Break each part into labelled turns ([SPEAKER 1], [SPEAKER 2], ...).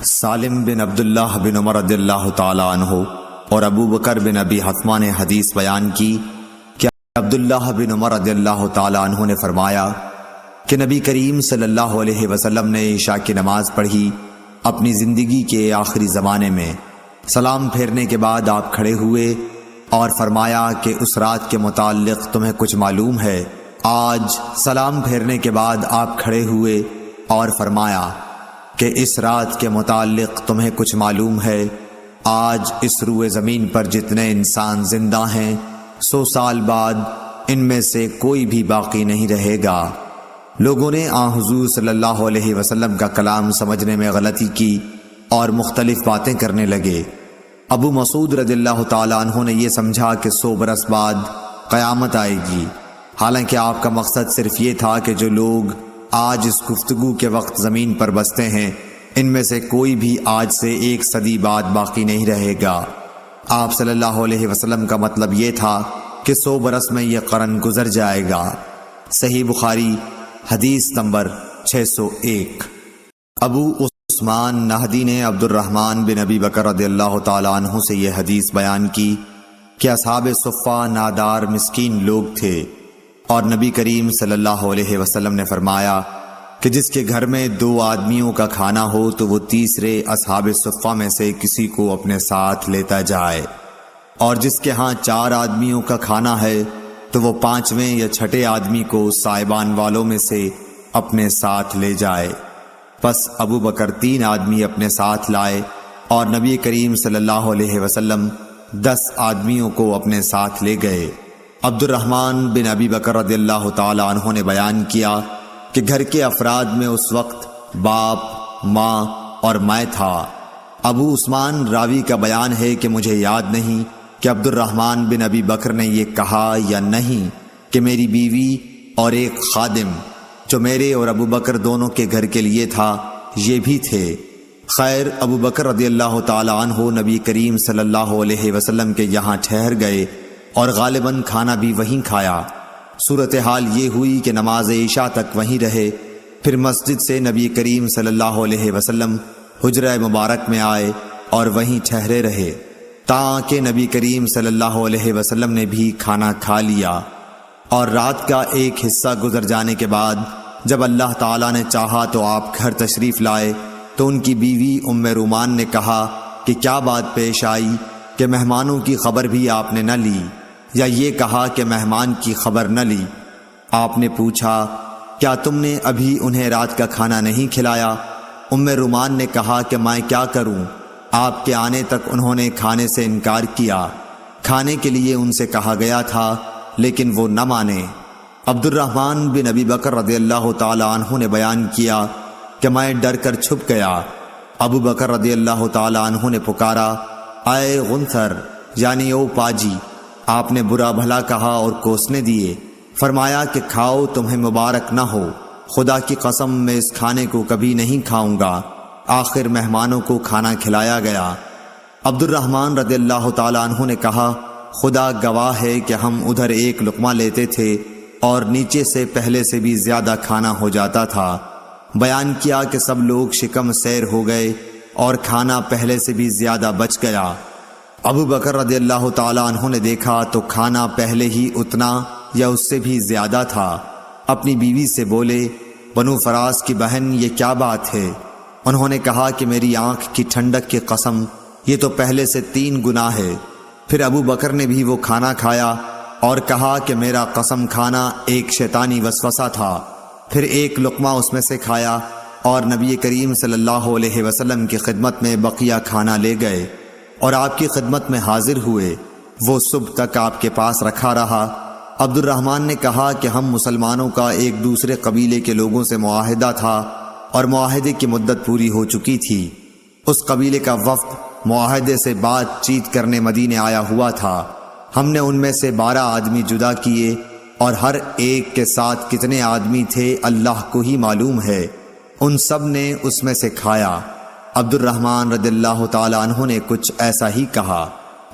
[SPEAKER 1] سالم بن عبداللہ بن عمر رضی اللہ تعالی عنہ اور ابو بکر بن ابی حتمہ نے حدیث بیان کی کہ عبداللہ بن عمر رضی اللہ تعالی عنہ نے فرمایا کہ نبی کریم صلی اللہ علیہ وسلم نے عشاء کی نماز پڑھی اپنی زندگی کے آخری زمانے میں۔ سلام پھیرنے کے بعد آپ کھڑے ہوئے اور فرمایا کہ اس رات کے متعلق تمہیں کچھ معلوم ہے؟ آج سلام پھیرنے کے بعد آپ کھڑے ہوئے اور فرمایا کہ اس رات کے متعلق تمہیں کچھ معلوم ہے؟ آج اس روئے زمین پر جتنے انسان زندہ ہیں 100 سال بعد ان میں سے کوئی بھی باقی نہیں رہے گا۔ لوگوں نے آن حضور صلی اللہ علیہ وسلم کا کلام سمجھنے میں غلطی کی اور مختلف باتیں کرنے لگے۔ ابو مسعود رضی اللہ تعالیٰ عنہ نے یہ سمجھا کہ 100 برس بعد قیامت آئے گی، حالانکہ آپ کا مقصد صرف یہ تھا کہ جو لوگ آج اس گفتگو کے وقت زمین پر بستے ہیں ان میں سے کوئی بھی آج سے 1 صدی بعد باقی نہیں رہے گا۔ آپ صلی اللہ علیہ وسلم کا مطلب یہ تھا کہ 100 برس میں یہ قرن گزر جائے گا۔ صحیح بخاری حدیث نمبر 601۔ ابو عثمان نہدی نے عبد الرحمن بن ابی بکر رضی اللہ تعالیٰ عنہ سے یہ حدیث بیان کی کہ اصحاب صفہ نادار مسکین لوگ تھے، اور نبی کریم صلی اللہ علیہ وسلم نے فرمایا کہ جس کے گھر میں 2 آدمیوں کا کھانا ہو تو وہ تیسرے اصحاب صفہ میں سے کسی کو اپنے ساتھ لیتا جائے، اور جس کے ہاں 4 آدمیوں کا کھانا ہے تو وہ 5ویں یا 6 آدمی کو سائبان والوں میں سے اپنے ساتھ لے جائے۔ پس ابو بکر 3 آدمی اپنے ساتھ لائے اور نبی کریم صلی اللہ علیہ وسلم 10 آدمیوں کو اپنے ساتھ لے گئے۔ عبد الرحمن بن ابی بکر رضی اللہ تعالی عنہ نے بیان کیا کہ گھر کے افراد میں اس وقت باپ، ماں اور میں تھا۔ ابو عثمان راوی کا بیان ہے کہ مجھے یاد نہیں کہ عبد الرحمن بن ابی بکر نے یہ کہا یا نہیں کہ میری بیوی اور ایک خادم جو میرے اور ابو بکر دونوں کے گھر کے لیے تھا یہ بھی تھے۔ خیر، ابو بکر رضی اللہ تعالی عنہ نبی کریم صلی اللہ علیہ وسلم کے یہاں ٹھہر گئے اور غالباً کھانا بھی وہیں کھایا۔ صورتحال یہ ہوئی کہ نماز عشاء تک وہیں رہے، پھر مسجد سے نبی کریم صلی اللہ علیہ وسلم حجرہ مبارک میں آئے اور وہیں ٹھہرے رہے تاکہ نبی کریم صلی اللہ علیہ وسلم نے بھی کھانا کھا لیا۔ اور رات کا ایک حصہ گزر جانے کے بعد جب اللہ تعالیٰ نے چاہا تو آپ گھر تشریف لائے تو ان کی بیوی ام رومان نے کہا کہ کیا بات پیش آئی کہ مہمانوں کی خبر بھی آپ نے نہ لی، یا یہ کہا کہ مہمان کی خبر نہ لی؟ آپ نے پوچھا کیا تم نے ابھی انہیں رات کا کھانا نہیں کھلایا؟ ام رومان نے کہا کہ میں کیا کروں، آپ کے آنے تک انہوں نے کھانے سے انکار کیا۔ کھانے کے لیے ان سے کہا گیا تھا لیکن وہ نہ مانے۔ عبد الرحمن بن ابی بکر رضی اللہ تعالی عنہ نے بیان کیا کہ میں ڈر کر چھپ گیا۔ ابو بکر رضی اللہ تعالی عنہ نے پکارا، اے غنثر، یعنی او پاجی۔ آپ نے برا بھلا کہا اور کوسنے دیے، فرمایا کہ کھاؤ، تمہیں مبارک نہ ہو، خدا کی قسم میں اس کھانے کو کبھی نہیں کھاؤں گا۔ آخر مہمانوں کو کھانا کھلایا گیا۔ عبد الرحمن رضی اللہ تعالی عنہ نے کہا، خدا گواہ ہے کہ ہم ادھر ایک لقمہ لیتے تھے اور نیچے سے پہلے سے بھی زیادہ کھانا ہو جاتا تھا۔ بیان کیا کہ سب لوگ شکم سیر ہو گئے اور کھانا پہلے سے بھی زیادہ بچ گیا۔ ابو بکر رضی اللہ تعالی عنہ نے دیکھا تو کھانا پہلے ہی اتنا یا اس سے بھی زیادہ تھا۔ اپنی بیوی سے بولے، بنو فراس کی بہن، یہ کیا بات ہے؟ انہوں نے کہا کہ میری آنکھ کی ٹھنڈک کی قسم، یہ تو پہلے سے 3 گنا ہے۔ پھر ابو بکر نے بھی وہ کھانا کھایا اور کہا کہ میرا قسم کھانا ایک شیطانی وسوسہ تھا۔ پھر ایک لقمہ اس میں سے کھایا اور نبی کریم صلی اللہ علیہ وسلم کی خدمت میں بقیہ کھانا لے گئے اور آپ کی خدمت میں حاضر ہوئے۔ وہ صبح تک آپ کے پاس رکھا رہا۔ عبد الرحمن نے کہا کہ ہم مسلمانوں کا ایک دوسرے قبیلے کے لوگوں سے معاہدہ تھا اور معاہدے کی مدت پوری ہو چکی تھی۔ اس قبیلے کا وفد معاہدے سے بات چیت کرنے مدینے آیا ہوا تھا۔ ہم نے ان میں سے 12 آدمی جدا کیے اور ہر ایک کے ساتھ کتنے آدمی تھے اللہ کو ہی معلوم ہے۔ ان سب نے اس میں سے کھایا۔ عبد الرحمن رضی اللہ تعالی عنہ نے کچھ ایسا ہی کہا۔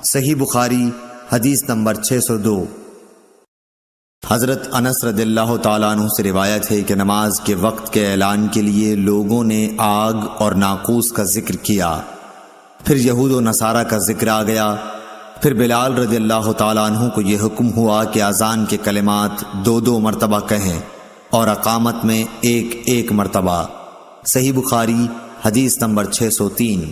[SPEAKER 1] صحیح بخاری حدیث نمبر 602۔ حضرت انس رضی اللہ تعالیٰ عنہ سے روایت ہے کہ نماز کے وقت کے اعلان کے لیے لوگوں نے آگ اور ناقوس کا ذکر کیا، پھر یہود و نصارہ کا ذکر آ گیا، پھر بلال رضی اللہ تعالیٰ عنہ کو یہ حکم ہوا کہ اذان کے کلمات 2 مرتبہ کہیں اور اقامت میں 1 مرتبہ۔ صحیح بخاری حدیث نمبر 603۔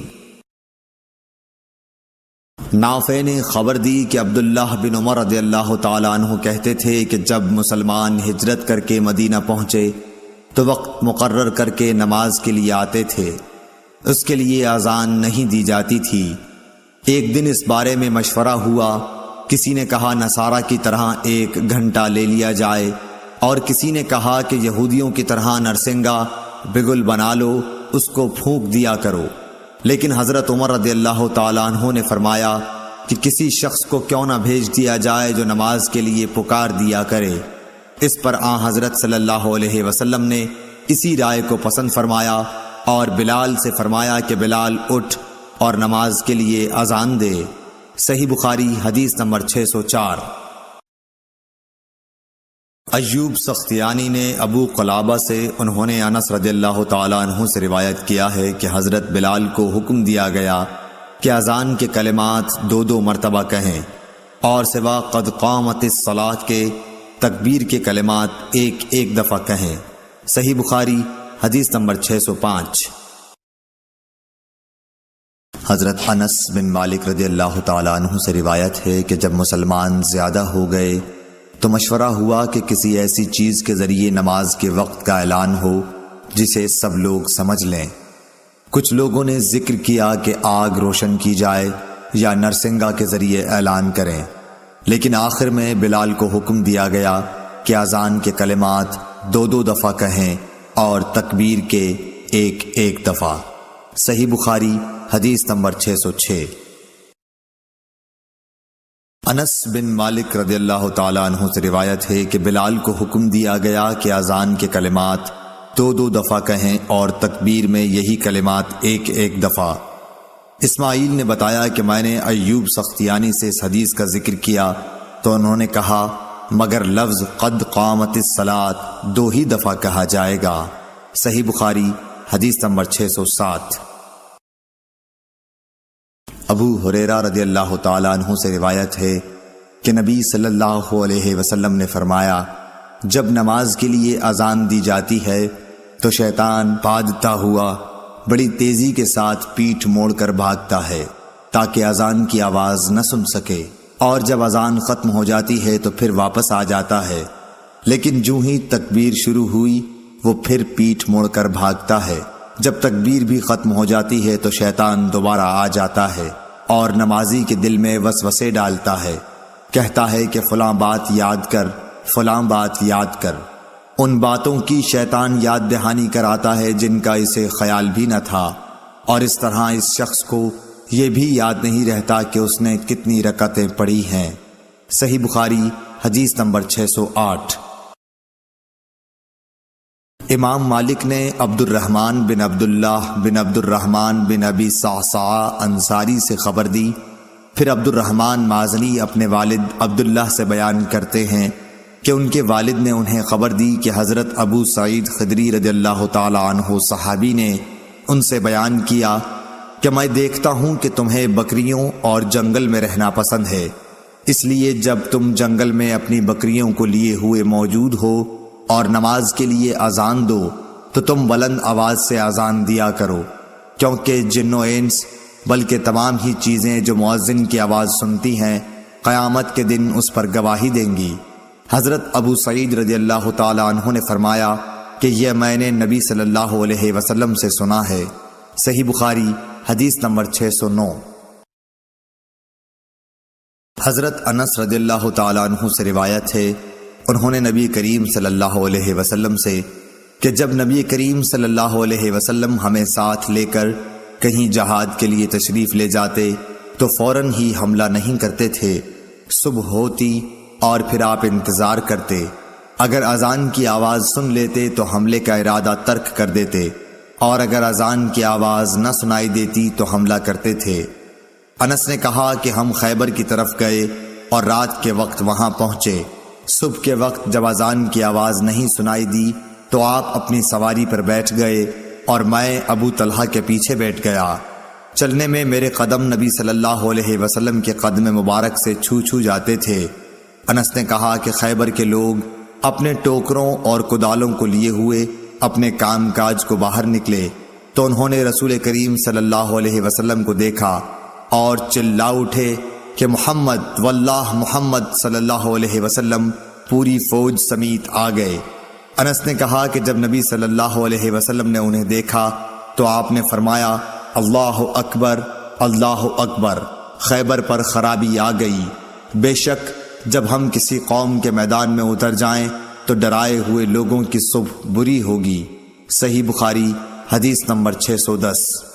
[SPEAKER 1] نافع نے خبر دی کہ عبداللہ بن عمر رضی اللہ تعالیٰ عنہ کہتے تھے کہ جب مسلمان ہجرت کر کے مدینہ پہنچے تو وقت مقرر کر کے نماز کے لیے آتے تھے، اس کے لیے اذان نہیں دی جاتی تھی۔ ایک دن اس بارے میں مشورہ ہوا، کسی نے کہا نصارہ کی طرح 1 گھنٹہ لے لیا جائے، اور کسی نے کہا کہ یہودیوں کی طرح نرسنگا بگل بنا لو، اس کو پھونک دیا کرو۔ لیکن حضرت عمر رضی اللہ تعالیٰ عنہ نے فرمایا کہ کسی شخص کو کیوں نہ بھیج دیا جائے جو نماز کے لیے پکار دیا کرے۔ اس پر حضرت صلی اللہ علیہ وسلم نے اسی رائے کو پسند فرمایا اور بلال سے فرمایا کہ بلال اٹھ اور نماز کے لیے اذان دے۔ صحیح بخاری حدیث نمبر 604۔ ایوب سختیانی نے ابو قلابہ سے، انہوں نے انس رضی اللہ تعالیٰ عنہ سے روایت کیا ہے کہ حضرت بلال کو حکم دیا گیا کہ اذان کے کلمات 2 مرتبہ کہیں اور سوا قد قامت الصلاۃ کے تکبیر کے کلمات 1 دفعہ کہیں۔ صحیح بخاری حدیث نمبر 605۔ حضرت انس بن مالک رضی اللہ تعالیٰ عنہ سے روایت ہے کہ جب مسلمان زیادہ ہو گئے تو مشورہ ہوا کہ کسی ایسی چیز کے ذریعے نماز کے وقت کا اعلان ہو جسے سب لوگ سمجھ لیں۔ کچھ لوگوں نے ذکر کیا کہ آگ روشن کی جائے یا نرسنگا کے ذریعے اعلان کریں، لیکن آخر میں بلال کو حکم دیا گیا کہ اذان کے کلمات 2 دفعہ کہیں اور تکبیر کے 1 دفعہ۔ صحیح بخاری حدیث نمبر 606۔ انس بن مالک رضی اللہ تعالیٰ عنہ سے روایت ہے کہ بلال کو حکم دیا گیا کہ اذان کے کلمات 2 دفعہ کہیں اور تکبیر میں یہی کلمات 1 دفعہ۔ اسماعیل نے بتایا کہ میں نے ایوب سختیانی سے اس حدیث کا ذکر کیا تو انہوں نے کہا مگر لفظ قد قامت الصلاۃ 2 ہی دفعہ کہا جائے گا۔ صحیح بخاری حدیث نمبر 607۔ ابو ہریرہ رضی اللہ تعالیٰ عنہ سے روایت ہے کہ نبی صلی اللہ علیہ وسلم نے فرمایا جب نماز کے لیے اذان دی جاتی ہے تو شیطان بھاگتا ہوا بڑی تیزی کے ساتھ پیٹھ موڑ کر بھاگتا ہے تاکہ اذان کی آواز نہ سن سکے، اور جب اذان ختم ہو جاتی ہے تو پھر واپس آ جاتا ہے، لیکن جو ہی تکبیر شروع ہوئی وہ پھر پیٹھ موڑ کر بھاگتا ہے۔ جب تکبیر بھی ختم ہو جاتی ہے تو شیطان دوبارہ آ جاتا ہے اور نمازی کے دل میں وسوسے ڈالتا ہے، کہتا ہے کہ فلاں بات یاد کر، فلاں بات یاد کر۔ ان باتوں کی شیطان یاد دہانی کراتا ہے جن کا اسے خیال بھی نہ تھا، اور اس طرح اس شخص کو یہ بھی یاد نہیں رہتا کہ اس نے کتنی رکعتیں پڑھی ہیں۔ صحیح بخاری حدیث نمبر 608۔ امام مالک نے عبد الرحمن بن عبداللہ بن عبد الرحمن بن ابی صعصعہ انصاری سے خبر دی، پھر عبد الرحمن مازنی اپنے والد عبداللہ سے بیان کرتے ہیں کہ ان کے والد نے انہیں خبر دی کہ حضرت ابو سعید خدری رضی اللہ تعالی عنہ صحابی نے ان سے بیان کیا کہ میں دیکھتا ہوں کہ تمہیں بکریوں اور جنگل میں رہنا پسند ہے، اس لیے جب تم جنگل میں اپنی بکریوں کو لیے ہوئے موجود ہو اور نماز کے لیے اذان دو تو تم بلند آواز سے اذان دیا کرو، کیونکہ جن و انس بلکہ تمام ہی چیزیں جو مؤذن کی آواز سنتی ہیں قیامت کے دن اس پر گواہی دیں گی۔ حضرت ابو سعید رضی اللہ تعالی عنہ نے فرمایا کہ یہ میں نے نبی صلی اللہ علیہ وسلم سے سنا ہے۔ صحیح بخاری حدیث نمبر 609۔ حضرت انس رضی اللہ تعالی عنہ سے روایت ہے، انہوں نے نبی کریم صلی اللہ علیہ وسلم سے کہ جب نبی کریم صلی اللہ علیہ وسلم ہمیں ساتھ لے کر کہیں جہاد کے لیے تشریف لے جاتے تو فوراً ہی حملہ نہیں کرتے تھے، صبح ہوتی اور پھر آپ انتظار کرتے، اگر اذان کی آواز سن لیتے تو حملے کا ارادہ ترک کر دیتے، اور اگر اذان کی آواز نہ سنائی دیتی تو حملہ کرتے تھے۔ انس نے کہا کہ ہم خیبر کی طرف گئے اور رات کے وقت وہاں پہنچے صبح کے وقت جب اذان کی آواز نہیں سنائی دی تو آپ اپنی سواری پر بیٹھ گئے اور میں ابو طلحہ کے پیچھے بیٹھ گیا۔ چلنے میں میرے قدم نبی صلی اللہ علیہ وسلم کے قدم مبارک سے چھو چھو جاتے تھے۔ انس نے کہا کہ خیبر کے لوگ اپنے ٹوکروں اور کدالوں کو لیے ہوئے اپنے کام کاج کو باہر نکلے تو انہوں نے رسول کریم صلی اللہ علیہ وسلم کو دیکھا اور چلا اٹھے کہ محمد واللہ محمد صلی اللہ علیہ وسلم پوری فوج سمیت آ گئے۔ انس نے کہا کہ جب نبی صلی اللہ علیہ وسلم نے انہیں دیکھا تو آپ نے فرمایا اللہ اکبر اللہ اکبر، خیبر پر خرابی آ گئی۔ بے شک جب ہم کسی قوم کے میدان میں اتر جائیں تو ڈرائے ہوئے لوگوں کی صبح بری ہوگی۔ صحیح بخاری حدیث نمبر 610۔